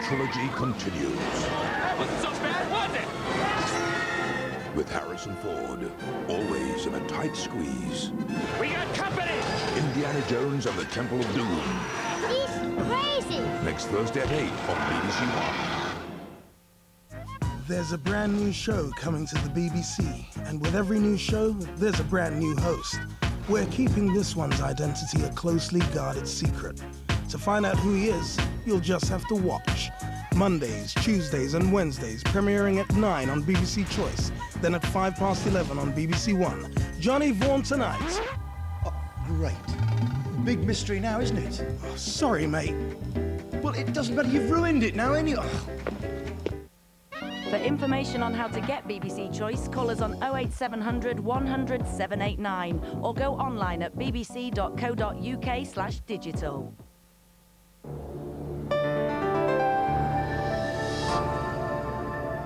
trilogy continues. That wasn't so bad, was it? With Harrison Ford, always in a tight squeeze. We got company! Indiana Jones and the Temple of Doom. He's crazy! Next Thursday at 8 on BBC One. There's a brand new show coming to the BBC, and with every new show, there's a brand new host. We're keeping this one's identity a closely guarded secret. To find out who he is, you'll just have to watch. Mondays, Tuesdays, and Wednesdays, premiering at 9 on BBC Choice, then at 11:05 on BBC One. Johnny Vaughan tonight. Oh, great. Big mystery now, isn't it? Oh, sorry, mate. Well, it doesn't matter. You've ruined it now, anyway. For information on how to get BBC Choice, call us on 08700 100 789 or go online at bbc.co.uk/digital.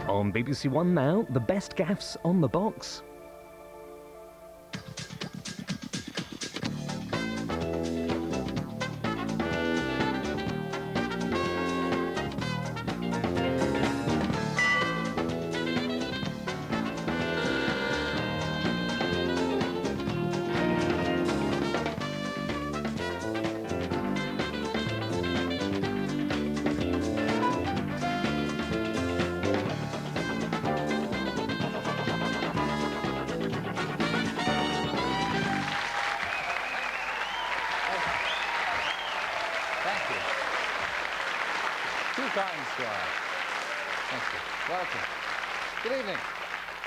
On BBC One now, the best gaffes on the box.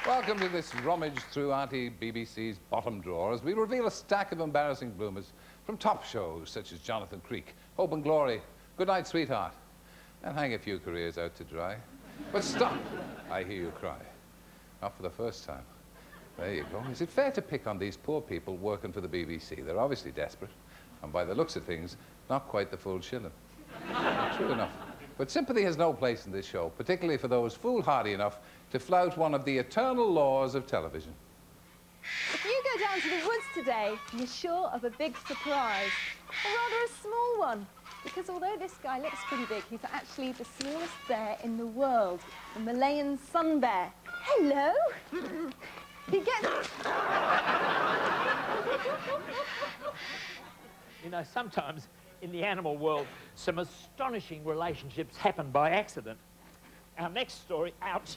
Welcome to this rummage through Auntie BBC's bottom drawer as we reveal a stack of embarrassing bloomers from top shows such as Jonathan Creek, Hope and Glory, Good Night Sweetheart, and hang a few careers out to dry. But stop, I hear you cry. Not for the first time. There you go. Is it fair to pick on these poor people working for the BBC? They're obviously desperate, and by the looks of things, not quite the full shilling. True enough. But sympathy has no place in this show, particularly for those foolhardy enough to flout one of the eternal laws of television. If you go down to the woods today, you're sure of a big surprise, or rather a small one, because although this guy looks pretty big, he's actually the smallest bear in the world, the Malayan sun bear. Hello! He gets... You know, sometimes in the animal world, some astonishing relationships happen by accident. Our next story, ouch.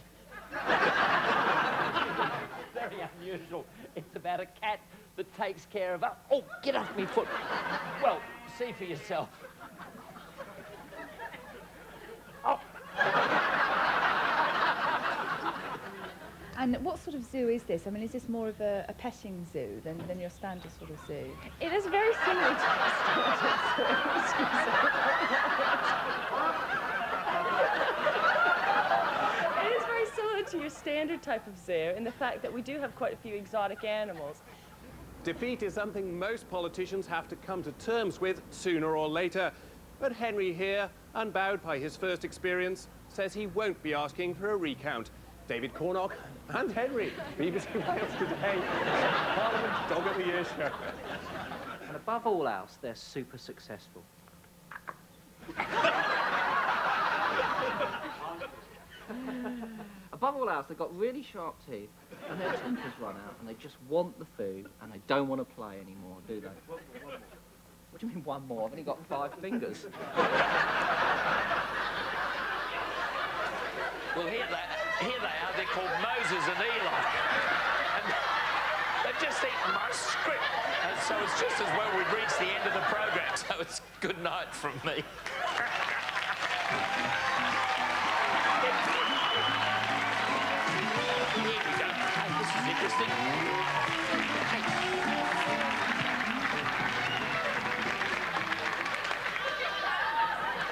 Very unusual. It's about a cat that takes care of... Oh, get off me foot. Well, see for yourself. Oh. And what sort of zoo is this? I mean, is this more of a petting zoo than your standard sort of zoo? It is very similar to a standard zoo. It is very similar to your standard type of zoo in the fact that we do have quite a few exotic animals. Defeat is something most politicians have to come to terms with sooner or later. But Henry here, unbowed by his first experience, says he won't be asking for a recount. David Cornock and Henry, BBC Wales Today, Parliament's Dog of the Year show. And above all else, they're super successful. Above all else, they've got really sharp teeth, and their tempers run out, and they just want the food, and they don't want to play anymore, do they? What do you mean one more? I've only got 5 fingers. Well, here they are. They're called Moses and Eli. And they've just eaten my script. And so it's just as well we've reached the end of the programme. So it's good night from me. Here we go. Hey, this is interesting. Hey.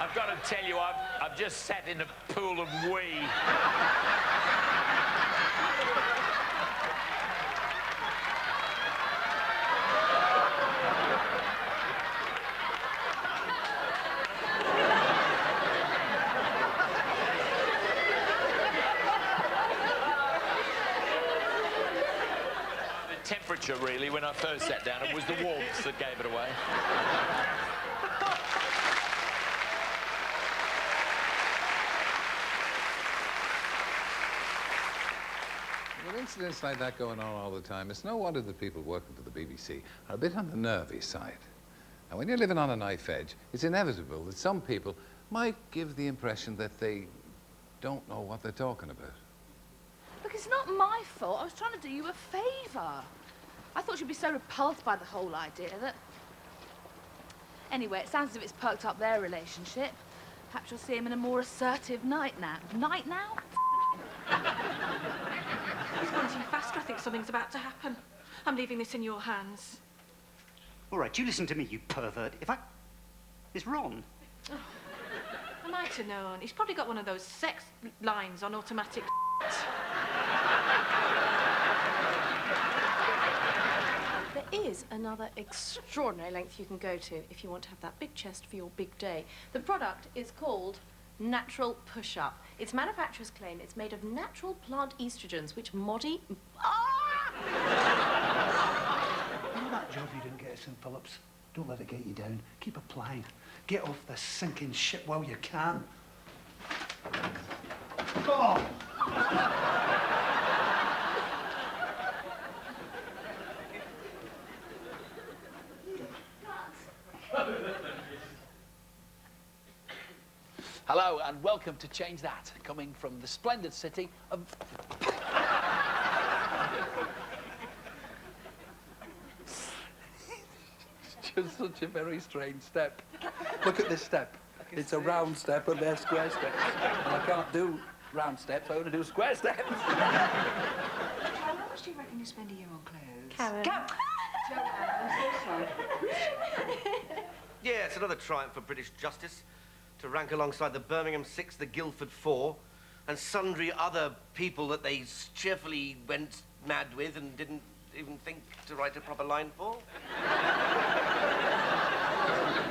I've got to tell you, I've just sat in a pool of wee. The temperature, really, when I first sat down, it was the warmth that gave it away. accidents like that going on all the time, it's no wonder that people working for the BBC are a bit on the nervy side. And when you're living on a knife edge, it's inevitable that some people might give the impression that they don't know what they're talking about. Look, it's not my fault. I was trying to do you a favour. I thought you'd be so repulsed by the whole idea that... Anyway, it sounds as if it's perked up their relationship. Perhaps you'll see him in a more assertive night now. Night now? He's gone too fast. I think something's about to happen. I'm leaving this in your hands. All right, you listen to me, you pervert. It's Ron. Oh, am I to know? He's probably got one of those sex lines on automatic. There is another extraordinary length you can go to if you want to have that big chest for your big day. The product is called Natural Push-Up. Its manufacturer's claim it's made of natural plant estrogens, which You know that job you didn't get at St. Phillips? Don't let it get you down. Keep applying. Get off this sinking ship while you can. Oh! Hello and welcome to Change That, coming from the splendid city of... Just such a very strange step. Look at this step. It's a round step and they're square steps. And I can't do round steps, I only do square steps. How much do you reckon you spend a year on clothes? Karen. Yeah, it's another triumph for British justice to rank alongside the Birmingham Six, the Guildford Four, and sundry other people that they cheerfully went mad with and didn't even think to write a proper line for.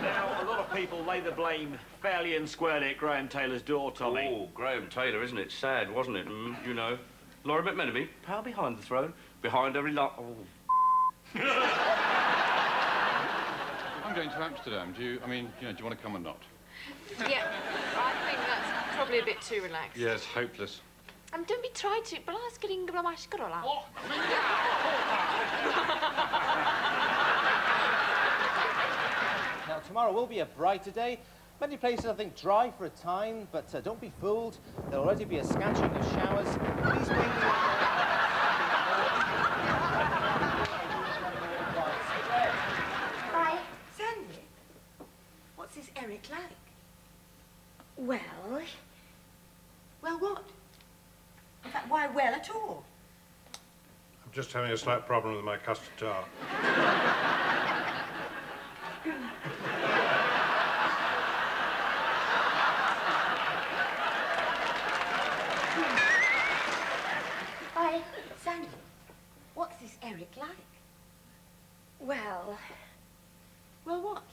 Now, a lot of people lay the blame fairly and squarely at Graham Taylor's door, Tommy. Oh, Graham Taylor, isn't it? Sad, wasn't it? You know. Laura McMenemy, power behind the throne, behind every lot. Oh. I'm going to Amsterdam. Do you want to come or not? Yeah, I think that's probably a bit too relaxed. Yes, hopeless. Don't be trying to, but I was getting Now, tomorrow will be a brighter day. Many places, I think, dry for a time, but don't be fooled. There'll already be a scattering of showers. Please bring Hi, Sandy. What's this Eric like? Well... Well, what? In fact, why well at all? I'm just having a slight problem with my custard tart. Hi, Sandy. What's this Eric like? Well... Well, what?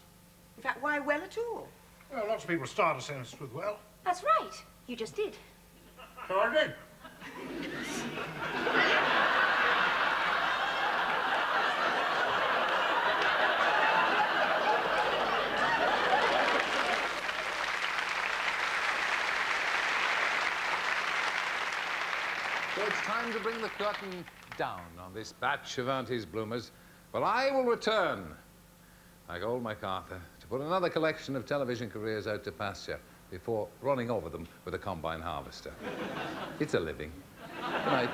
In fact, why well at all? Well, lots of people start a sentence with well. That's right. You just did. So I did. So it's time to bring the curtain down on this batch of Auntie's bloomers. Well, I will return, like old MacArthur, to put another collection of television careers out to pasture before running over them with a combine harvester. It's a living. Good night.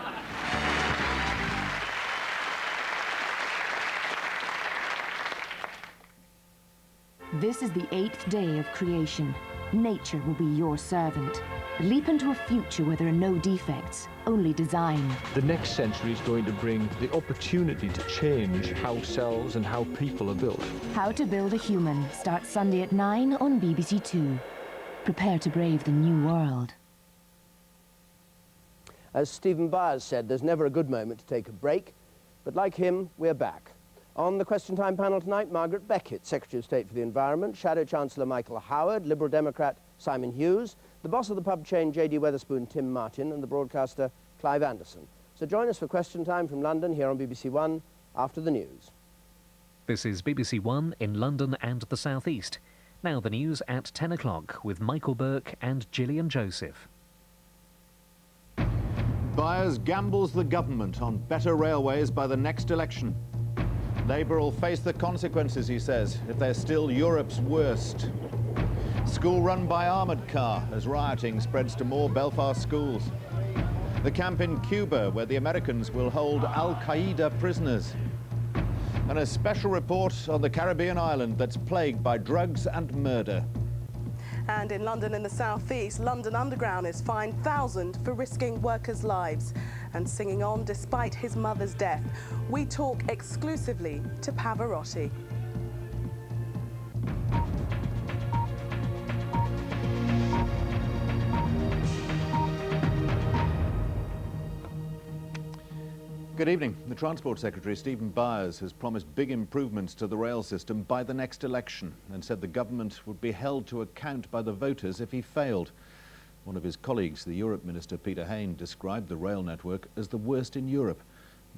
This is the 8th day of creation. Nature will be your servant. Leap into a future where there are no defects, only design. The next century is going to bring the opportunity to change how cells and how people are built. How to Build a Human starts Sunday at 9 on BBC Two. Prepare to brave the new world. As Stephen Byers said, there's never a good moment to take a break, but like him, we're back. On the Question Time panel tonight, Margaret Beckett, Secretary of State for the Environment, Shadow Chancellor Michael Howard, Liberal Democrat Simon Hughes, the boss of the pub chain J.D. Wetherspoon, Tim Martin, and the broadcaster Clive Anderson. So join us for Question Time from London here on BBC One after the news. This is BBC One in London and the South East. Now the news at 10 o'clock with Michael Burke and Gillian Joseph. Byers gambles the government on better railways by the next election. Labour will face the consequences, he says, if they're still Europe's worst. School run by armoured car as rioting spreads to more Belfast schools. The camp in Cuba where the Americans will hold Al-Qaeda prisoners. And a special report on the Caribbean island that's plagued by drugs and murder. And in London in the southeast, London Underground is fined thousands for risking workers' lives and singing on despite his mother's death. We talk exclusively to Pavarotti. Good evening. The Transport Secretary, Stephen Byers, has promised big improvements to the rail system by the next election and said the government would be held to account by the voters if he failed. One of his colleagues, the Europe Minister, Peter Hain, described the rail network as the worst in Europe.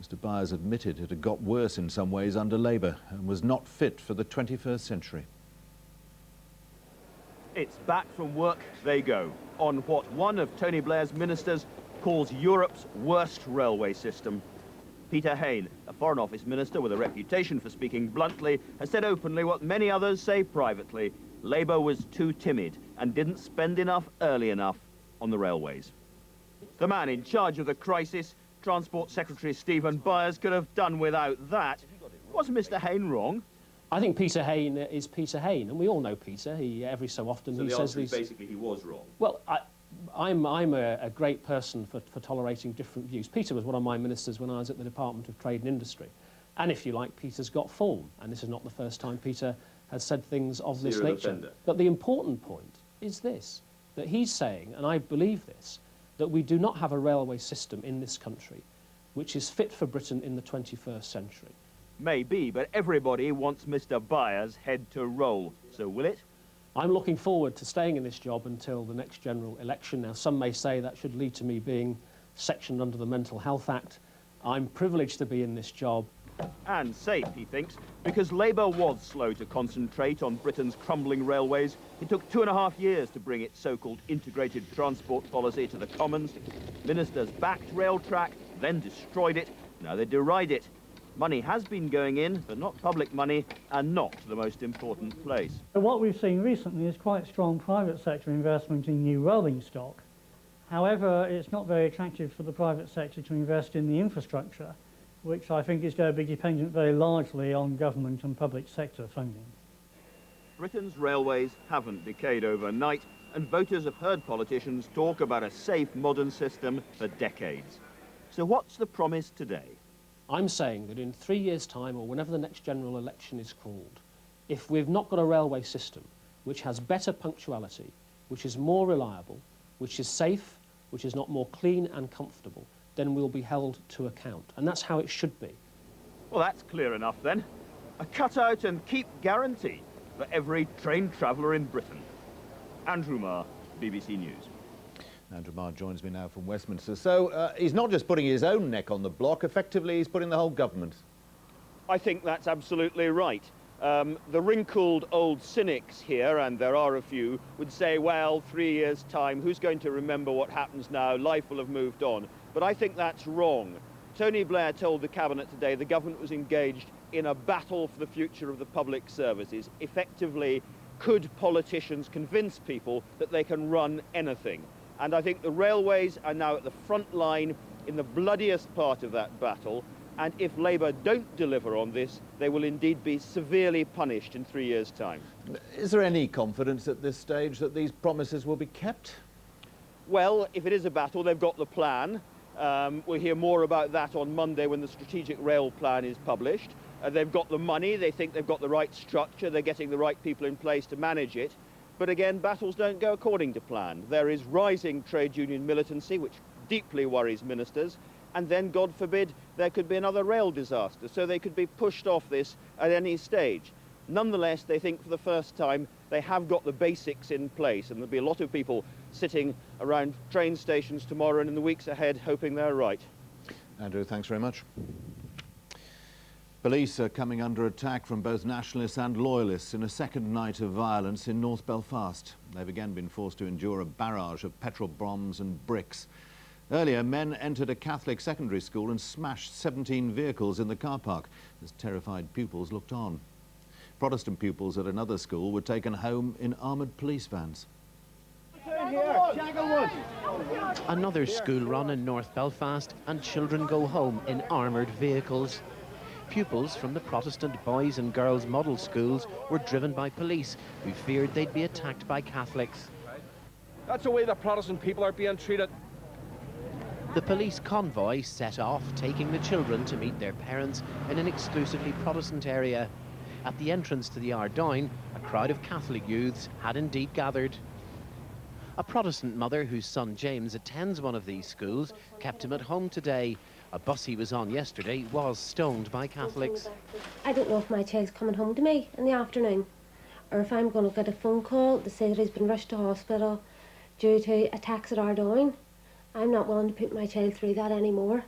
Mr. Byers admitted it had got worse in some ways under Labour and was not fit for the 21st century. It's back from work they go, on what one of Tony Blair's ministers calls Europe's worst railway system. Peter Hain, a Foreign Office minister with a reputation for speaking bluntly, has said openly what many others say privately. Labour was too timid and didn't spend enough early enough on the railways. The man in charge of the crisis, Transport Secretary Stephen Byers, could have done without that. Was Mr. Hain wrong? I think Peter Hain is Peter Hain, and we all know Peter. He every so often So he the says answer is these. basically he was wrong. Well, I'm a great person for tolerating different views. Peter was one of my ministers when I was at the Department of Trade and Industry. And if you like, Peter's got form. And this is not the first time Peter has said things of this nature. But the important point is this, that he's saying, and I believe this, that we do not have a railway system in this country which is fit for Britain in the 21st century. Maybe, but everybody wants Mr. Byers' head to roll. So will it? I'm looking forward to staying in this job until the next general election. Now, some may say that should lead to me being sectioned under the Mental Health Act. I'm privileged to be in this job. And safe, he thinks, because Labour was slow to concentrate on Britain's crumbling railways. It took 2.5 years to bring its so-called integrated transport policy to the Commons. Ministers backed Railtrack, then destroyed it. Now they deride it. Money has been going in, but not public money, and not the most important place. What we've seen recently is quite strong private sector investment in new rolling stock. However, it's not very attractive for the private sector to invest in the infrastructure, which I think is going to be dependent very largely on government and public sector funding. Britain's railways haven't decayed overnight, and voters have heard politicians talk about a safe, modern system for decades. So what's the promise today? I'm saying that in 3 years' time, or whenever the next general election is called, if we've not got a railway system which has better punctuality, which is more reliable, which is safe, which is not more clean and comfortable, then we'll be held to account. And that's how it should be. Well, that's clear enough then. A cut-out and keep guarantee for every train traveller in Britain. Andrew Marr, BBC News. Andrew Marr joins me now from Westminster. So he's not just putting his own neck on the block, effectively he's putting the whole government. I think that's absolutely right. The wrinkled old cynics here, and there are a few, would say, well, 3 years' time, who's going to remember what happens now? Life will have moved on. But I think that's wrong. Tony Blair told the Cabinet today the government was engaged in a battle for the future of the public services. Effectively, could politicians convince people that they can run anything? And I think the railways are now at the front line in the bloodiest part of that battle. And if Labour don't deliver on this, they will indeed be severely punished in 3 years' time. Is there any confidence at this stage that these promises will be kept? Well, if it is a battle, they've got the plan. We'll hear more about that on Monday when the strategic rail plan is published. They've got the money, they think they've got the right structure, they're getting the right people in place to manage it. But again, battles don't go according to plan. There is rising trade union militancy, which deeply worries ministers, and then, God forbid, there could be another rail disaster, so they could be pushed off this at any stage. Nonetheless, they think for the first time they have got the basics in place, and there'll be a lot of people sitting around train stations tomorrow and in the weeks ahead hoping they're right. Andrew, thanks very much. Police are coming under attack from both nationalists and loyalists in a second night of violence in North Belfast. They've again been forced to endure a barrage of petrol bombs and bricks. Earlier, men entered a Catholic secondary school and smashed 17 vehicles in the car park as terrified pupils looked on. Protestant pupils at another school were taken home in armoured police vans. Another school run in North Belfast and children go home in armoured vehicles. Pupils from the Protestant boys and girls model schools were driven by police who feared they'd be attacked by Catholics. That's the way the Protestant people are being treated. The police convoy set off, taking the children to meet their parents in an exclusively Protestant area. At the entrance to the Ardoyne, a crowd of Catholic youths had indeed gathered. A Protestant mother whose son James attends one of these schools kept him at home today. A bus he was on yesterday was stoned by Catholics. I don't know if my child's coming home to me in the afternoon, or if I'm going to get a phone call to say that he's been rushed to hospital due to attacks at Ardoyne. I'm not willing to put my child through that anymore.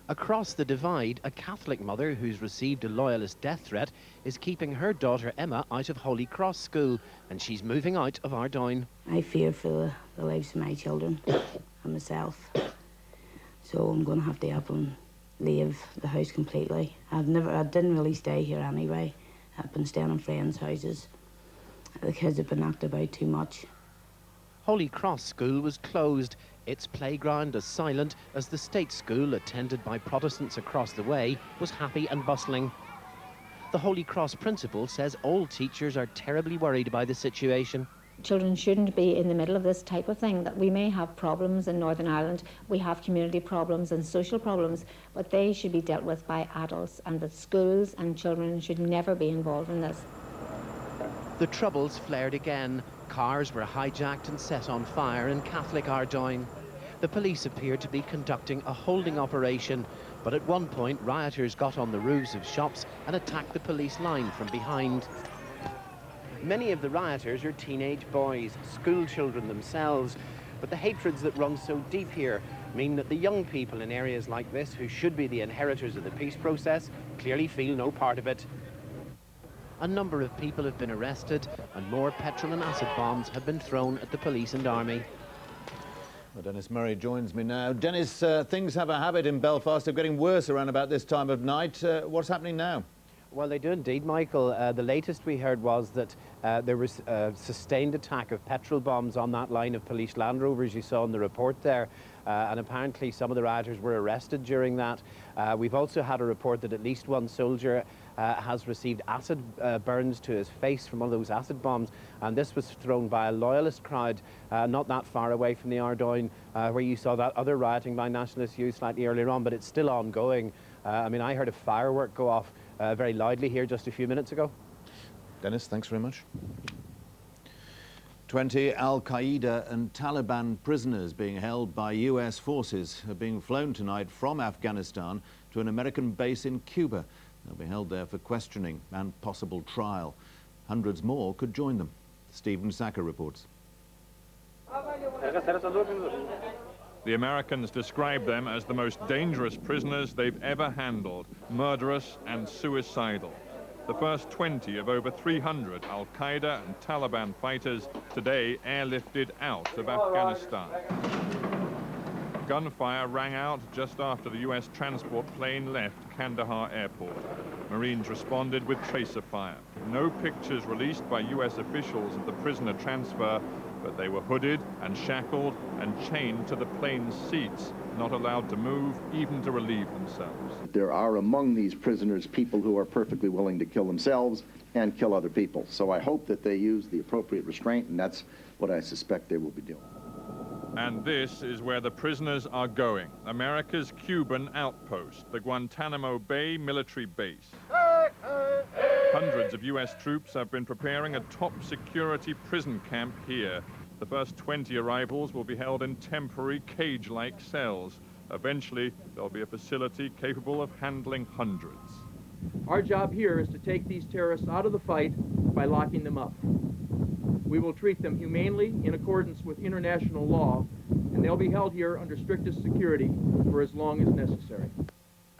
Across the divide, a Catholic mother who's received a loyalist death threat is keeping her daughter Emma out of Holy Cross School, and she's moving out of Ardoyne. I fear for the lives of my children and myself, so I'm going to have to up and leave the house completely. I didn't really stay here anyway. I've been staying in friends' houses. The kids have been knocked about too much. Holy Cross School was closed, its playground as silent as the state school attended by Protestants across the way was happy and bustling. The Holy Cross principal says all teachers are terribly worried by the situation. Children shouldn't be in the middle of this type of thing. That we may have problems in Northern Ireland, we have community problems and social problems, but they should be dealt with by adults, and that schools and children should never be involved in this. The troubles flared again. Cars were hijacked and set on fire in Catholic Ardoyne. The police appeared to be conducting a holding operation, but at one point rioters got on the roofs of shops and attacked the police line from behind. Many of the rioters are teenage boys, school children themselves, but the hatreds that run so deep here mean that the young people in areas like this, who should be the inheritors of the peace process, clearly feel no part of it. A number of people have been arrested and more petrol and acid bombs have been thrown at the police and army. Well, Dennis Murray joins me now. Dennis, things have a habit in Belfast of getting worse around about this time of night. What's happening now? Well, they do indeed, Michael. The latest we heard was that there was a sustained attack of petrol bombs on that line of police Land Rovers you saw in the report there. And apparently some of the rioters were arrested during that. We've also had a report that at least one soldier has received acid burns to his face from one of those acid bombs, and this was thrown by a loyalist crowd not that far away from the Ardoyne, where you saw that other rioting by nationalist youth slightly earlier on, but it's still ongoing. I mean, I heard a firework go off very loudly here just a few minutes ago. Dennis, thanks very much. 20 Al-Qaeda and Taliban prisoners being held by US forces are being flown tonight from Afghanistan to an American base in Cuba. They'll be held there for questioning and possible trial. Hundreds more could join them. Stephen Sacker reports. The Americans describe them as the most dangerous prisoners they've ever handled, murderous and suicidal. The first 20 of over 300 Al-Qaeda and Taliban fighters today airlifted out of Afghanistan. Gunfire rang out just after the US transport plane left Kandahar airport. Marines responded with tracer fire. No pictures released by US officials of the prisoner transfer, but they were hooded and shackled and chained to the plane's seats, not allowed to move, even to relieve themselves. There are among these prisoners people who are perfectly willing to kill themselves and kill other people. So I hope that they use the appropriate restraint, and that's what I suspect they will be doing. And this is where the prisoners are going, America's Cuban outpost, the Guantanamo Bay military base. Hundreds of US troops have been preparing a top security prison camp here. The first 20 arrivals will be held in temporary cage-like cells. Eventually, there'll be a facility capable of handling hundreds. Our job here is to take these terrorists out of the fight by locking them up. We will treat them humanely in accordance with international law, and they'll be held here under strictest security for as long as necessary.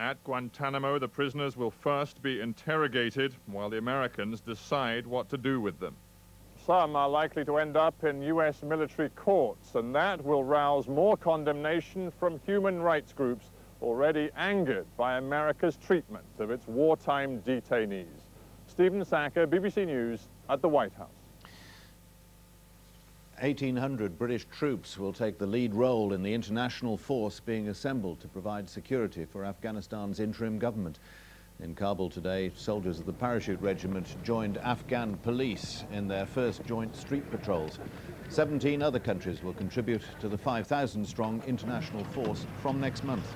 At Guantanamo, the prisoners will first be interrogated while the Americans decide what to do with them. some are likely to end up in US military courts, and that will rouse more condemnation from human rights groups already angered by America's treatment of its wartime detainees. Stephen Sacker, BBC News at the White House. 1,800 British troops will take the lead role in the international force being assembled to provide security for Afghanistan's interim government. In Kabul today, soldiers of the Parachute Regiment joined Afghan police in their first joint street patrols. 17 other countries will contribute to the 5,000-strong international force from next month.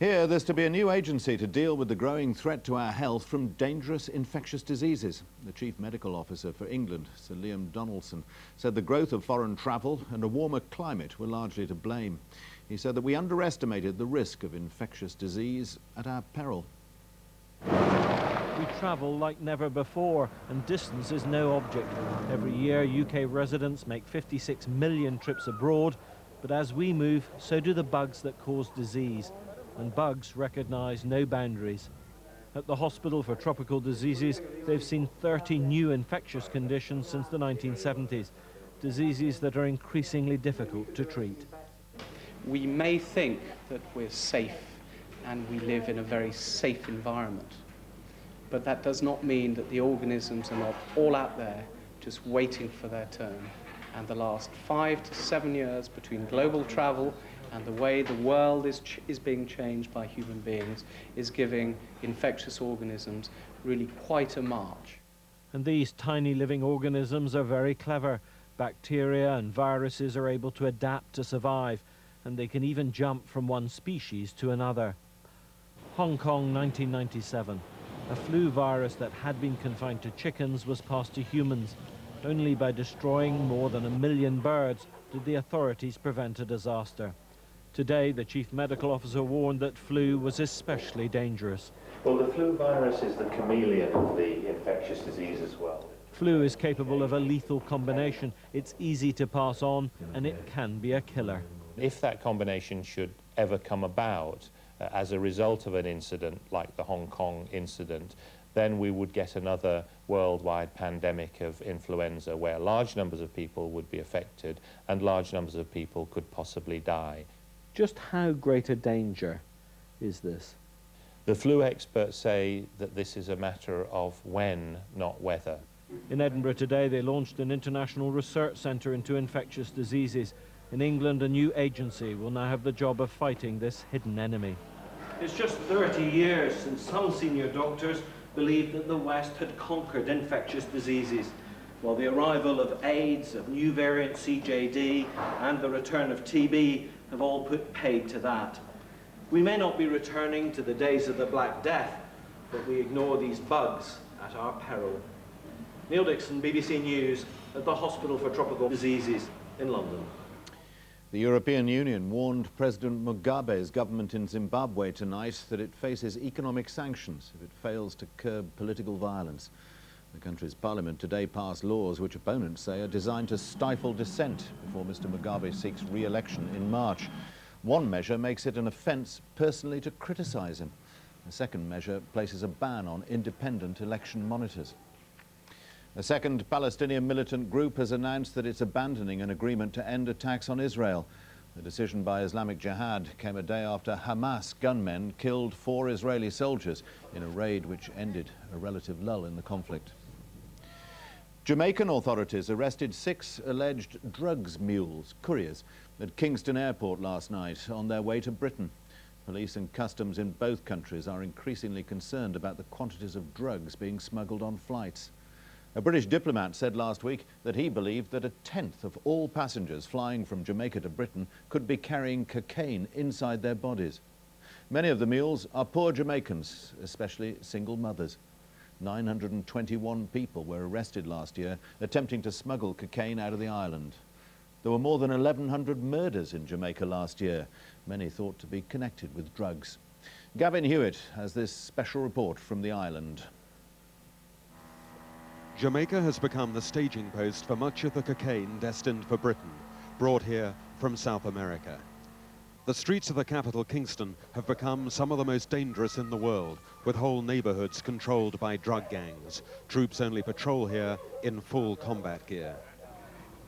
Here, there's to be a new agency to deal with the growing threat to our health from dangerous infectious diseases. The Chief Medical Officer for England, Sir Liam Donaldson, said the growth of foreign travel and a warmer climate were largely to blame. He said that we underestimated the risk of infectious disease at our peril. We travel like never before, and distance is no object. Every year, UK residents make 56 million trips abroad, but as we move, so do the bugs that cause disease. And bugs recognise no boundaries. At the Hospital for Tropical Diseases, they've seen 30 new infectious conditions since the 1970s, diseases that are increasingly difficult to treat. We may think that we're safe and we live in a very safe environment, but that does not mean that the organisms are not all out there just waiting for their turn. And the last 5 to 7 years between global travel and the way the world is being changed by human beings is giving infectious organisms really quite a march. And these tiny living organisms are very clever. Bacteria and viruses are able to adapt to survive, and they can even jump from one species to another. Hong Kong, 1997. A flu virus that had been confined to chickens was passed to humans. Only by destroying more than 1 million birds did the authorities prevent a disaster. Today, the Chief Medical Officer warned that flu was especially dangerous. Well, the flu virus is the chameleon of the infectious disease as well. Flu is capable of a lethal combination. It's easy to pass on, and it can be a killer. If that combination should ever come about as a result of an incident like the Hong Kong incident, then we would get another worldwide pandemic of influenza where large numbers of people would be affected and large numbers of people could possibly die. Just how great a danger is this? The flu experts say that this is a matter of when, not whether. In Edinburgh today, they launched an international research centre into infectious diseases. In England, a new agency will now have the job of fighting this hidden enemy. It's just 30 years since some senior doctors believed that the West had conquered infectious diseases, while the arrival of AIDS, of new variant CJD, and the return of TB have all put paid to that. We may not be returning to the days of the Black Death, but we ignore these bugs at our peril. Neil Dixon, BBC News, at the Hospital for Tropical Diseases in London. The European Union warned President Mugabe's government in Zimbabwe tonight that it faces economic sanctions if it fails to curb political violence. The country's parliament today passed laws which opponents say are designed to stifle dissent before Mr. Mugabe seeks re-election in March. One measure makes it an offence personally to criticise him. The second measure places a ban on independent election monitors. A second Palestinian militant group has announced that it's abandoning an agreement to end attacks on Israel. The decision by Islamic Jihad came a day after Hamas gunmen killed 4 Israeli soldiers in a raid which ended a relative lull in the conflict. Jamaican authorities arrested 6 alleged drugs mules, couriers, at Kingston Airport last night on their way to Britain. Police and customs in both countries are increasingly concerned about the quantities of drugs being smuggled on flights. A British diplomat said last week that he believed that 1/10 of all passengers flying from Jamaica to Britain could be carrying cocaine inside their bodies. Many of the mules are poor Jamaicans, especially single mothers. 921 people were arrested last year attempting to smuggle cocaine out of the island. There were more than 1,100 murders in Jamaica last year, many thought to be connected with drugs. Gavin Hewitt has this special report from the island. Jamaica has become the staging post for much of the cocaine destined for Britain, brought here from South America. The streets of the capital, Kingston, have become some of the most dangerous in the world, with whole neighborhoods controlled by drug gangs. Troops only patrol here in full combat gear.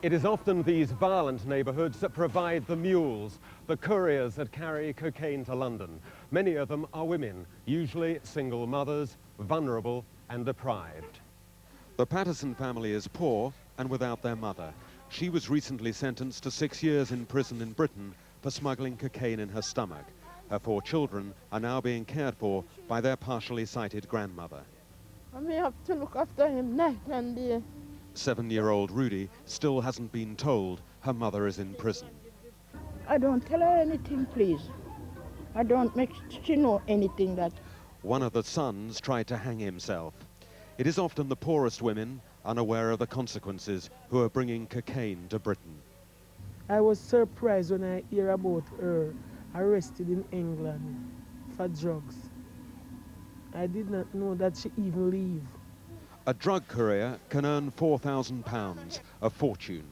It is often these violent neighborhoods that provide the mules, the couriers that carry cocaine to London. Many of them are women, usually single mothers, vulnerable and deprived. The Patterson family is poor and without their mother. She was recently sentenced to 6 years in prison in Britain for smuggling cocaine in her stomach. Her 4 children are now being cared for by their partially sighted grandmother. I may have to look after him night and day. 7-year-old Rudy still hasn't been told her mother is in prison. I don't tell her anything, please. I don't make she know anything that... One of the sons tried to hang himself. It is often the poorest women, unaware of the consequences, who are bringing cocaine to Britain. I was surprised when I hear about her arrested in England for drugs. I did not know that she even leave. A drug courier can earn £4,000, a fortune.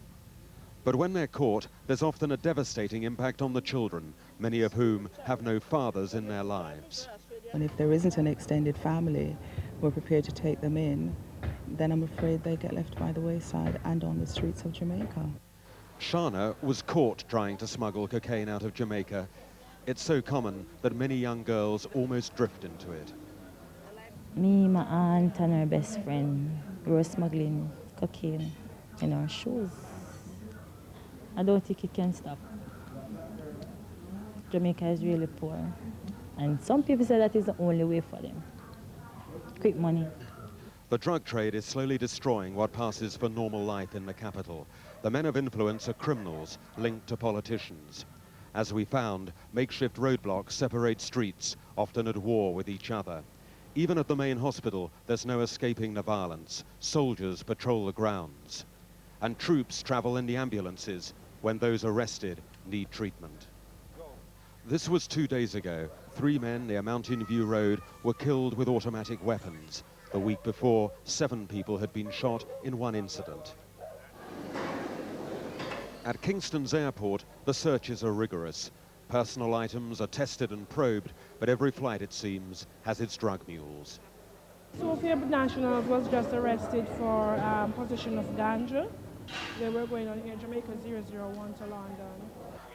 But when they're caught, there's often a devastating impact on the children, many of whom have no fathers in their lives. And if there isn't an extended family who are prepared to take them in, then I'm afraid they get left by the wayside and on the streets of Jamaica. Shana was caught trying to smuggle cocaine out of Jamaica. It's so common that many young girls almost drift into it. Me, my aunt and her best friend, we were smuggling cocaine in our shoes. I don't think it can stop. Jamaica is really poor. And some people say that is the only way for them. Quick money. The drug trade is slowly destroying what passes for normal life in the capital. The men of influence are criminals linked to politicians. As we found, makeshift roadblocks separate streets, often at war with each other. Even at the main hospital, there's no escaping the violence. Soldiers patrol the grounds. And troops travel in the ambulances when those arrested need treatment. This was 2 days ago. 3 men near Mountain View Road were killed with automatic weapons. The week before, 7 people had been shot in one incident. At Kingston's airport, the searches are rigorous. Personal items are tested and probed, but every flight, it seems, has its drug mules. Sophia Nationals was just arrested for possession of ganja. They were going on Air Jamaica 001 to London.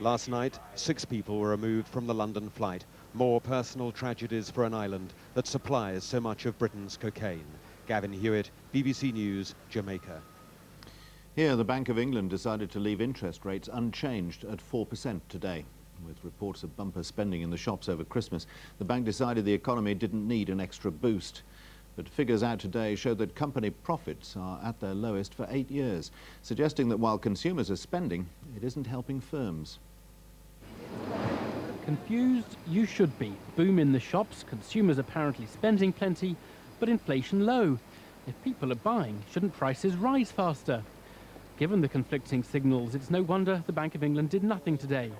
Last night, 6 people were removed from the London flight. More personal tragedies for an island that supplies so much of Britain's cocaine. Gavin Hewitt, BBC News, Jamaica. Here, the Bank of England decided to leave interest rates unchanged at 4% today. With reports of bumper spending in the shops over Christmas, the bank decided the economy didn't need an extra boost. But figures out today show that company profits are at their lowest for 8 years, suggesting that while consumers are spending, it isn't helping firms. Confused? You should be. Boom in the shops, consumers apparently spending plenty, but inflation low. If people are buying, shouldn't prices rise faster? Given the conflicting signals, it's no wonder the Bank of England did nothing today.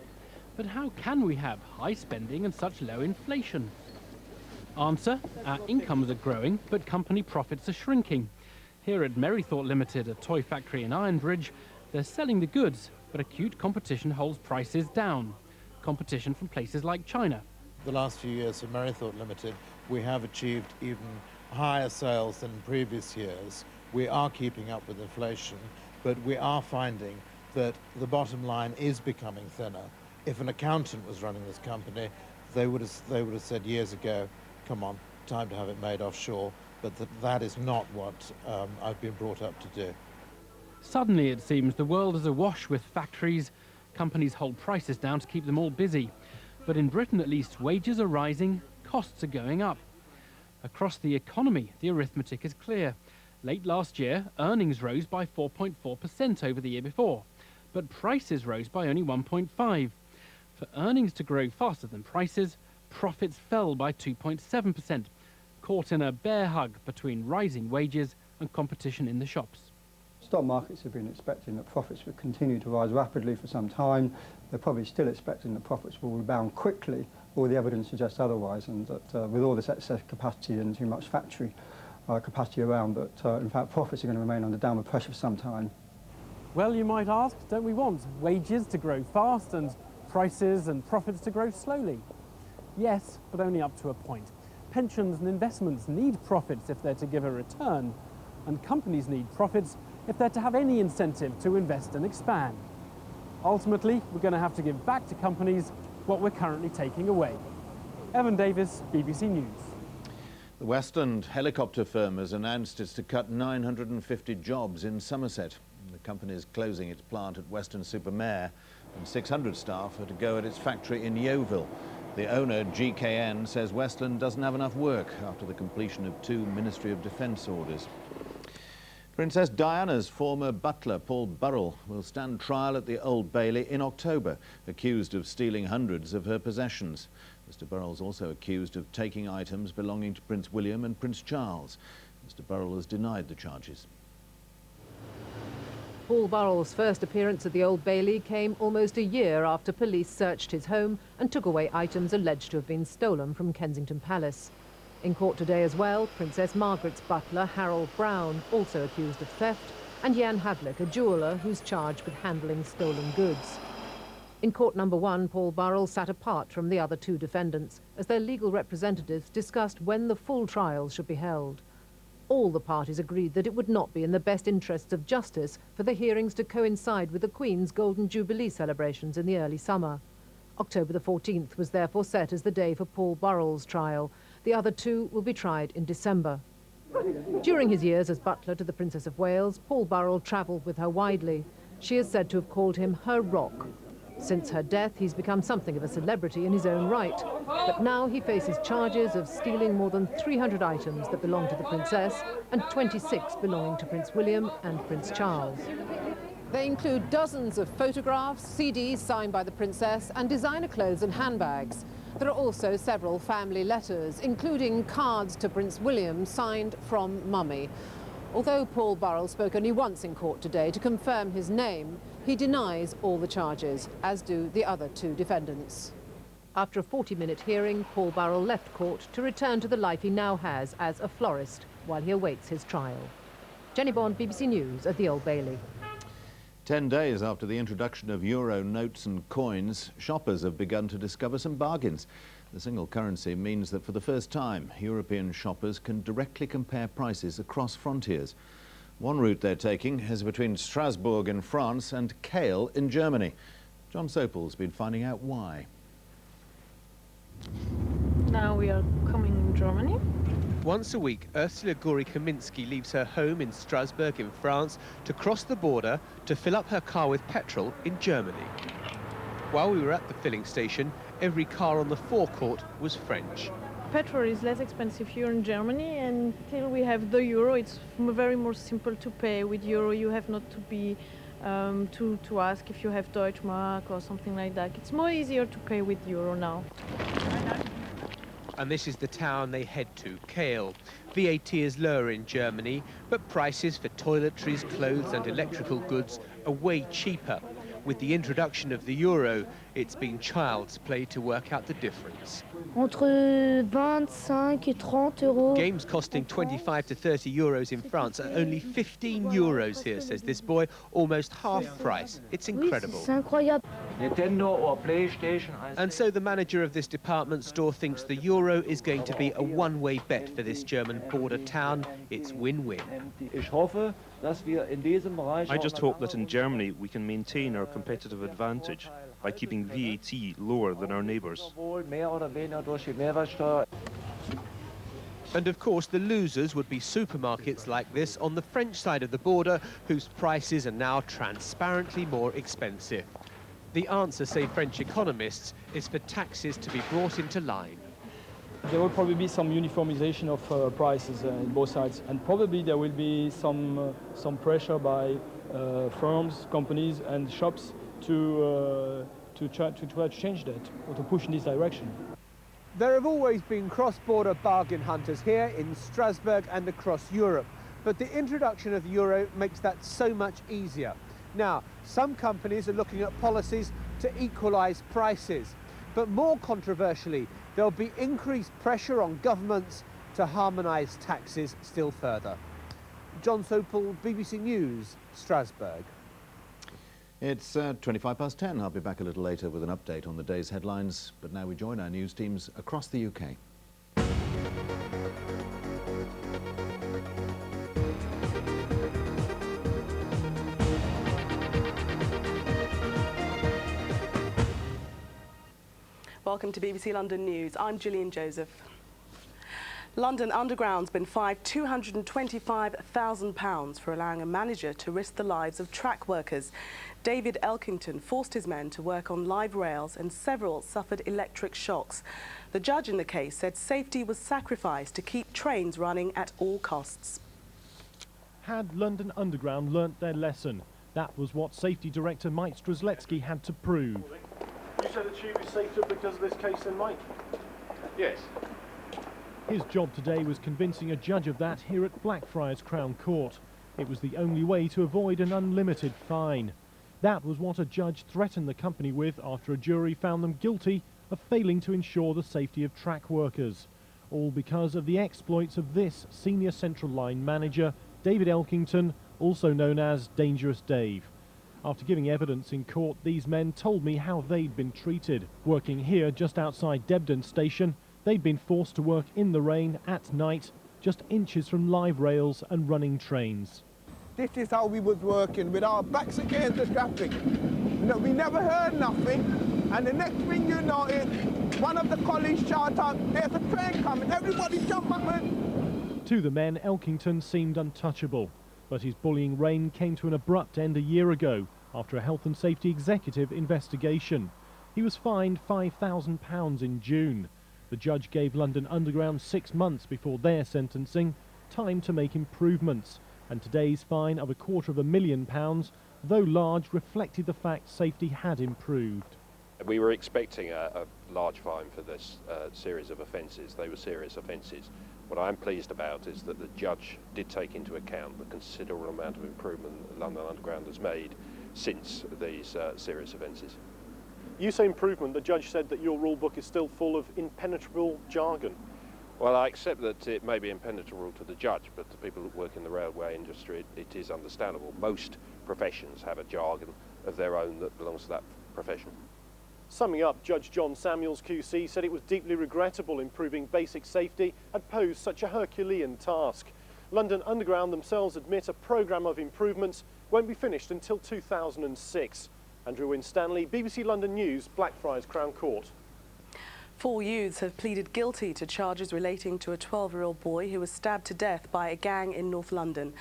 But how can we have high spending and such low inflation? Answer, our incomes are growing, but company profits are shrinking. Here at Merrythought Limited, a toy factory in Ironbridge, they're selling the goods, but acute competition holds prices down. Competition from places like China. The last few years for Merrythought Limited, we have achieved even higher sales than previous years. We are keeping up with inflation, but we are finding that the bottom line is becoming thinner. If an accountant was running this company, they would have said years ago, come on, time to have it made offshore, but that is not what I've been brought up to do. Suddenly, it seems, the world is awash with factories. Companies hold prices down to keep them all busy. But in Britain, at least, wages are rising, costs are going up. Across the economy, the arithmetic is clear. Late last year, earnings rose by 4.4% over the year before, but prices rose by only 1.5%. For earnings to grow faster than prices, profits fell by 2.7%, caught in a bear hug between rising wages and competition in the shops. Stock markets have been expecting that profits would continue to rise rapidly for some time. They're probably still expecting that profits will rebound quickly. All the evidence suggests otherwise, and that with all this excess capacity and too much factory capacity around, that in fact profits are going to remain under downward pressure for some time. Well, you might ask, don't we want wages to grow fast and prices and profits to grow slowly? Yes, but only up to a point. Pensions and investments need profits if they're to give a return, and companies need profits if they're to have any incentive to invest and expand. Ultimately, we're going to have to give back to companies what we're currently taking away. Evan Davis, BBC News. The Westland helicopter firm has announced it's to cut 950 jobs in Somerset. The company is closing its plant at Weston-super-Mare, and 600 staff are to go at its factory in Yeovil. The owner, GKN, says Westland doesn't have enough work after the completion of 2 Ministry of Defence orders. Princess Diana's former butler, Paul Burrell, will stand trial at the Old Bailey in October, accused of stealing hundreds of her possessions. Mr. Burrell's also accused of taking items belonging to Prince William and Prince Charles. Mr. Burrell has denied the charges. Paul Burrell's first appearance at the Old Bailey came almost a year after police searched his home and took away items alleged to have been stolen from Kensington Palace. In court today as well, Princess Margaret's butler, Harold Brown, also accused of theft, and Jan Hadlick, a jeweller who's charged with handling stolen goods. In court number 1, Paul Burrell sat apart from the other 2 defendants as their legal representatives discussed when the full trials should be held. All the parties agreed that it would not be in the best interests of justice for the hearings to coincide with the Queen's Golden Jubilee celebrations in the early summer. October the 14th was therefore set as the day for Paul Burrell's trial. The other 2 will be tried in December. During his years as butler to the Princess of Wales, Paul Burrell travelled with her widely. She is said to have called him her rock. Since her death, he's become something of a celebrity in his own right. But now he faces charges of stealing more than 300 items that belong to the Princess and 26 belonging to Prince William and Prince Charles. They include dozens of photographs, CDs signed by the Princess, and designer clothes and handbags. There are also several family letters, including cards to Prince William signed from Mummy. Although Paul Burrell spoke only once in court today to confirm his name, he denies all the charges, as do the other 2 defendants. After a 40-minute hearing, Paul Burrell left court to return to the life he now has as a florist while he awaits his trial. Jenny Bond, BBC News at the Old Bailey. 10 days after the introduction of euro notes and coins, shoppers have begun to discover some bargains. The single currency means that for the first time, European shoppers can directly compare prices across frontiers. One route they're taking is between Strasbourg in France and Kael in Germany. John Sopel's been finding out why. Now we are coming in Germany. Once a week, Ursula Gori-Kaminski leaves her home in Strasbourg in France to cross the border to fill up her car with petrol in Germany. While we were at the filling station, every car on the forecourt was French. Petrol is less expensive here in Germany, and until we have the euro, it's very more simple to pay. With euro, you have not to be to ask if you have Deutschmark or something like that. It's more easier to pay with euro now. And this is the town they head to, Kael. VAT is lower in Germany, but prices for toiletries, clothes and electrical goods are way cheaper. With the introduction of the euro, it's been child's play to work out the difference. Entre 25 et 30 euros. Games costing 25 to 30 euros in France are only 15 euros here, says this boy, almost half price. It's incredible. Oui, c'est incroyable. Nintendo or PlayStation. And so the manager of this department store thinks the euro is going to be a one-way bet for this German border town. It's win-win. I just hope that in Germany we can maintain our competitive advantage by keeping VAT lower than our neighbours. And of course the losers would be supermarkets like this on the French side of the border, whose prices are now transparently more expensive. The answer, say French economists, is for taxes to be brought into line. There will probably be some uniformization of prices on both sides, and probably there will be some pressure by firms, companies and shops to try to change that, or to push in this direction. There have always been cross-border bargain hunters here in Strasbourg and across Europe, but the introduction of the euro makes that so much easier. Now, some companies are looking at policies to equalise prices, but more controversially, there'll be increased pressure on governments to harmonise taxes still further. John Sopel, BBC News, Strasbourg. It's 10:25. I'll be back a little later with an update on the day's headlines, but now we join our news teams across the UK. Welcome to BBC London News. I'm Gillian Joseph. London Underground's been fined £225,000 for allowing a manager to risk the lives of track workers. David Elkington forced his men to work on live rails and several suffered electric shocks. The judge in the case said safety was sacrificed to keep trains running at all costs. Had London Underground learnt their lesson? That was what Safety Director Mike Strzelecki had to prove. You said the tube is safer because of this case then, Mike? Yes. His job today was convincing a judge of that here at Blackfriars Crown Court. It was the only way to avoid an unlimited fine. That was what a judge threatened the company with after a jury found them guilty of failing to ensure the safety of track workers. All because of the exploits of this senior Central Line manager, David Elkington, also known as Dangerous Dave. After giving evidence in court, these men told me how they'd been treated. Working here just outside Debden Station, they'd been forced to work in the rain at night, just inches from live rails and running trains. This is how we was working, with our backs against the traffic. No, we never heard nothing, and the next thing you know is one of the colleagues shout out, "There's a train coming, everybody jump up!" To the men, Elkington seemed untouchable, but his bullying reign came to an abrupt end a year ago after a health and safety executive investigation. He was fined £5,000 in June. The judge gave London Underground 6 months before their sentencing, time to make improvements, and today's fine of £250,000, though large, reflected the fact safety had improved. We were expecting a large fine for this series of offences. They were serious offences. What I'm pleased about is that the judge did take into account the considerable amount of improvement that London Underground has made since these serious offences. You say improvement. The judge said that your rule book is still full of impenetrable jargon. Well, I accept that it may be impenetrable to the judge, but to people who work in the railway industry, it is understandable. Most professions have a jargon of their own that belongs to that profession. Summing up, Judge John Samuels QC said it was deeply regrettable improving basic safety had posed such a Herculean task. London Underground themselves admit a programme of improvements won't be finished until 2006. Andrew Winstanley, BBC London News, Blackfriars Crown Court. 4 youths have pleaded guilty to charges relating to a 12-year-old boy who was stabbed to death by a gang in North London.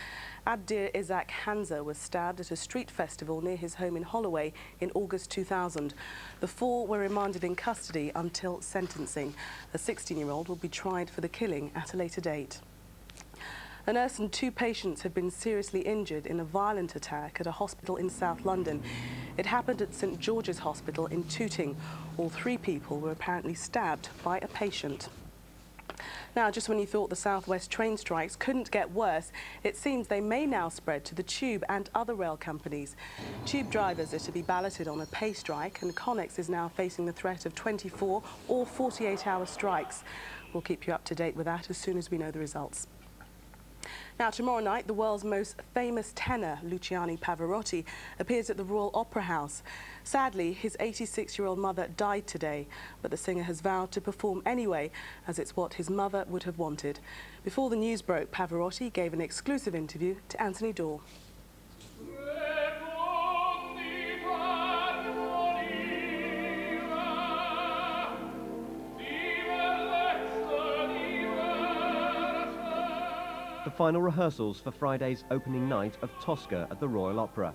Abdir Isaac Hanza was stabbed at a street festival near his home in Holloway in August 2000. The 4 were remanded in custody until sentencing. The 16-year-old will be tried for the killing at a later date. A nurse and 2 patients have been seriously injured in a violent attack at a hospital in South London. It happened at St George's Hospital in Tooting. All 3 people were apparently stabbed by a patient. Now, just when you thought the South West train strikes couldn't get worse, it seems they may now spread to the Tube and other rail companies. Tube drivers are to be balloted on a pay strike, and Connex is now facing the threat of 24 or 48-hour strikes. We'll keep you up to date with that as soon as we know the results. Now, tomorrow night, the world's most famous tenor, Luciano Pavarotti, appears at the Royal Opera House. Sadly, his 86-year-old mother died today, but the singer has vowed to perform anyway, as it's what his mother would have wanted. Before the news broke, Pavarotti gave an exclusive interview to Anthony Dorr. The final rehearsals for Friday's opening night of Tosca at the Royal Opera.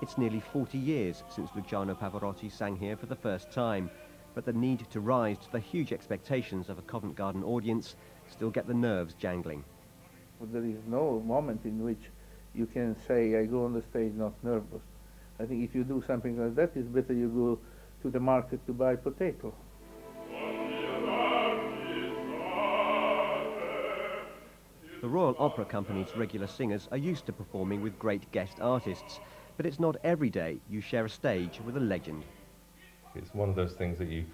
It's nearly 40 years since Luciano Pavarotti sang here for the first time, but the need to rise to the huge expectations of a Covent Garden audience still get the nerves jangling. There is no moment in which you can say, I go on the stage not nervous. I think if you do something like that, it's better you go to the market to buy potato. The Royal Opera Company's regular singers are used to performing with great guest artists, but it's not every day you share a stage with a legend. It's one of those things that you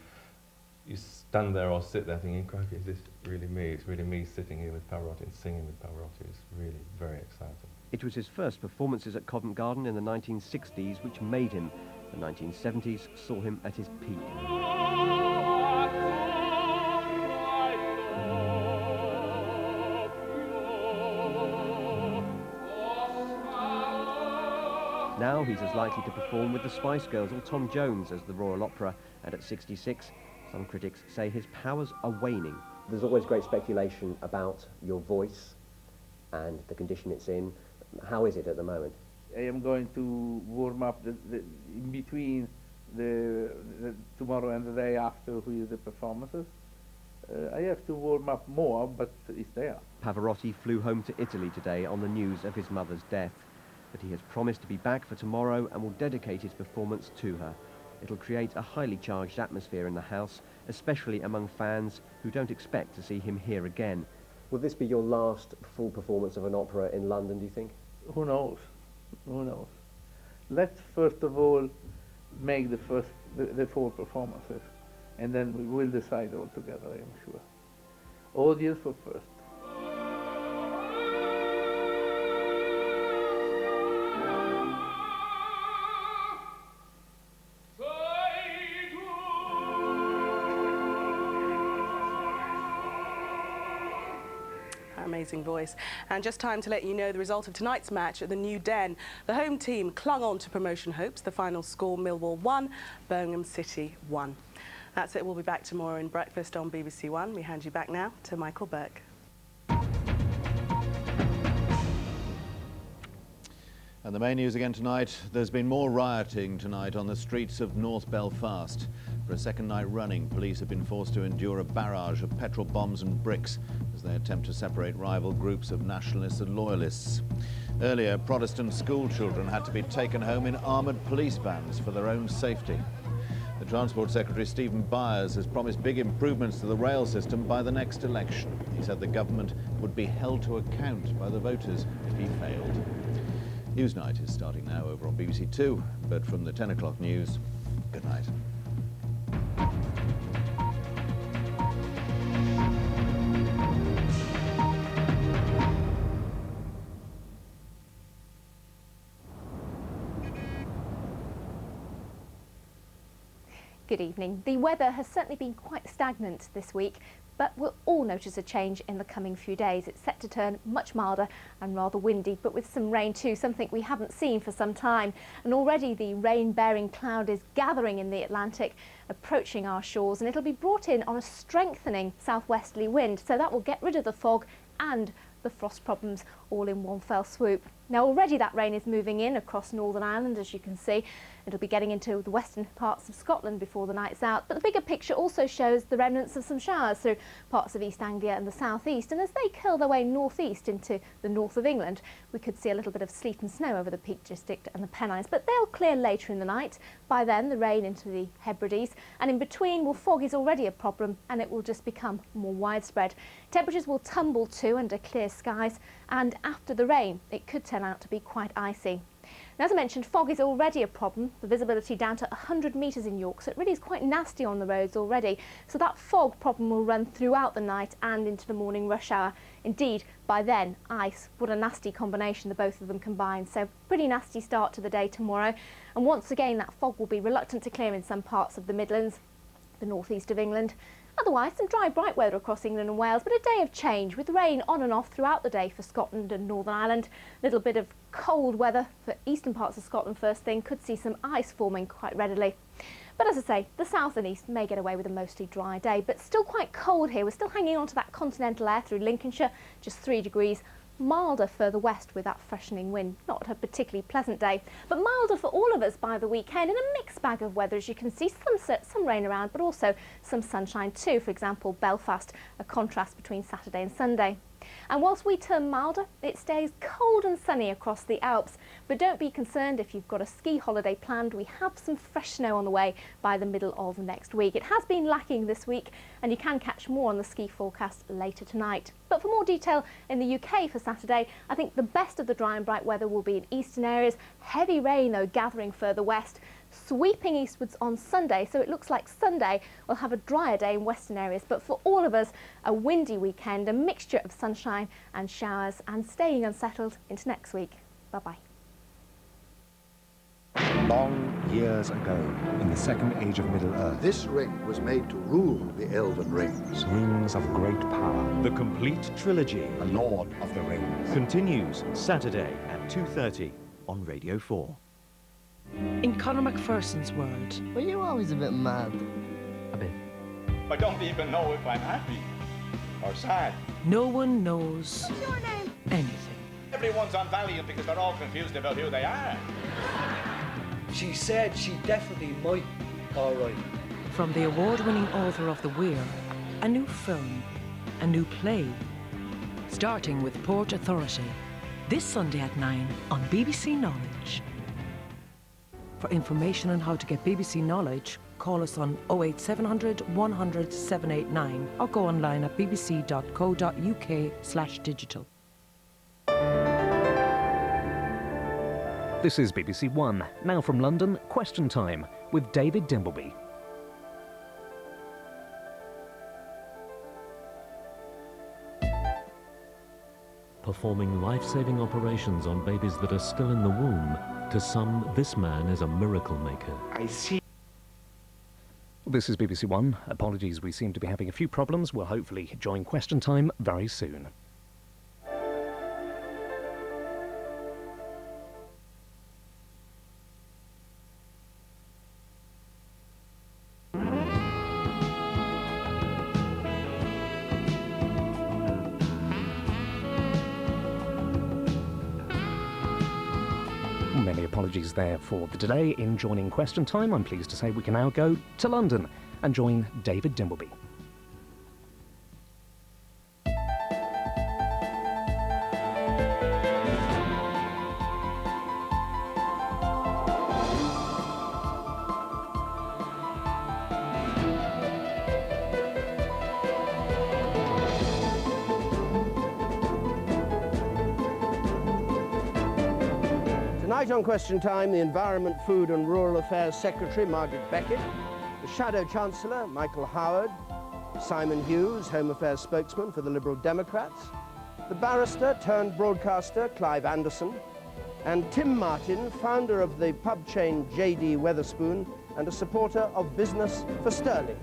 stand there or sit there thinking, crikey, is this really me? It's really me sitting here with Pavarotti and singing with Pavarotti. It's really very exciting. It was his first performances at Covent Garden in the 1960s which made him. The 1970s saw him at his peak. Now he's as likely to perform with the Spice Girls or Tom Jones as the Royal Opera, and at 66, some critics say his powers are waning. There's always great speculation about your voice and the condition it's in. How is it at the moment? I am going to warm up in between the tomorrow and the day after with the performances. I have to warm up more, but it's there. Pavarotti flew home to Italy today on the news of his mother's death. But he has promised to be back for tomorrow and will dedicate his performance to her. It'll create a highly charged atmosphere in the house, especially among fans who don't expect to see him here again. Will this be your last full performance of an opera in London, do you think? Who knows? Who knows? Let's first of all make the 4 performances, and then we will decide all together, I am sure. Audience for first. Amazing voice. And just time to let you know the result of tonight's match at the New Den. The home team clung on to promotion hopes. The final score, Millwall 1, Birmingham City 1. That's it. We'll be back tomorrow in Breakfast on BBC One. We hand you back now to Michael Burke. And the main news again tonight, there's been more rioting tonight on the streets of North Belfast. For a second night running, police have been forced to endure a barrage of petrol bombs and bricks as they attempt to separate rival groups of nationalists and loyalists. Earlier, Protestant school children had to be taken home in armoured police vans for their own safety. The Transport Secretary, Stephen Byers, has promised big improvements to the rail system by the next election. He said the government would be held to account by the voters if he failed. Newsnight is starting now over on BBC Two, but from the 10 o'clock news, good night. Good evening. The weather has certainly been quite stagnant this week, but we'll all notice a change in the coming few days. It's set to turn much milder and rather windy, but with some rain too, something we haven't seen for some time. And already the rain-bearing cloud is gathering in the Atlantic, approaching our shores, and it'll be brought in on a strengthening southwesterly wind, so that will get rid of the fog and the frost problems all in one fell swoop. Now already that rain is moving in across Northern Ireland, as you can see. It'll be getting into the western parts of Scotland before the night's out, but the bigger picture also shows the remnants of some showers through parts of East Anglia and the southeast, and as they curl their way northeast into the north of England, we could see a little bit of sleet and snow over the Peak District and the Pennines, but they'll clear later in the night. By then the rain into the Hebrides, and in between, well, fog is already a problem and it will just become more widespread. Temperatures will tumble too under clear skies, and after the rain it could turn out to be quite icy. Now, as I mentioned, fog is already a problem. The visibility down to 100 metres in York, so it really is quite nasty on the roads already. So that fog problem will run throughout the night and into the morning rush hour. Indeed, by then, ice, what a nasty combination, the both of them combined. So pretty nasty start to the day tomorrow. And once again, that fog will be reluctant to clear in some parts of the Midlands, the northeast of England. Otherwise, some dry, bright weather across England and Wales, but a day of change with rain on and off throughout the day for Scotland and Northern Ireland. A little bit of cold weather for eastern parts of Scotland first thing, could see some ice forming quite readily. But as I say, the south and east may get away with a mostly dry day, but still quite cold here. We're still hanging on to that continental air through Lincolnshire, just 3 degrees. Milder further west with that freshening wind. Not a particularly pleasant day, but milder for all of us by the weekend, and a mixed bag of weather, as you can see. Some rain around, but also some sunshine too. For example, Belfast, a contrast between Saturday and Sunday. And whilst we turn milder, it stays cold and sunny across the Alps. But don't be concerned if you've got a ski holiday planned. We have some fresh snow on the way by the middle of next week. It has been lacking this week, and you can catch more on the ski forecast later tonight. But for more detail in the UK for Saturday, I think the best of the dry and bright weather will be in eastern areas. Heavy rain, though, gathering further west, sweeping eastwards on Sunday, so it looks like Sunday will have a drier day in western areas, but for all of us, a windy weekend, a mixture of sunshine and showers, and staying unsettled into next week. Bye-bye. Long years ago, in the second age of Middle-earth, this ring was made to rule the Elven Rings. rings of great power. The complete trilogy, The Lord of the Rings. continues Saturday at 2:30 on Radio 4. In Conor McPherson's world. Were you always a bit mad? A bit. I don't even know if I'm happy or sad. No one knows What's your name? anything. Everyone's on Valiant because they're all confused about who they are. She said she definitely might be all right. From the award-winning author of The Weir, a new film, a new play, starting with Port Authority, this Sunday at 9 on BBC Knowledge. For information on how to get BBC Knowledge, call us on 08700 100 789 or go online at bbc.co.uk/digital. This is BBC One. Now from London, Question Time with David Dimbleby. Performing life-saving operations on babies that are still in the womb. To some, this man is a miracle maker. I see. This is BBC One. Apologies, we seem to be having a few problems. We'll hopefully join Question Time very soon. Many apologies there for the delay in joining Question Time. I'm pleased to say we can now go to London and join David Dimbleby. Tonight on Question Time, the Environment, Food and Rural Affairs Secretary, Margaret Beckett, the Shadow Chancellor, Michael Howard, Simon Hughes, Home Affairs spokesman for the Liberal Democrats, the barrister turned broadcaster, Clive Anderson, and Tim Martin, founder of the pub chain J.D. Wetherspoon and a supporter of Business for Sterling.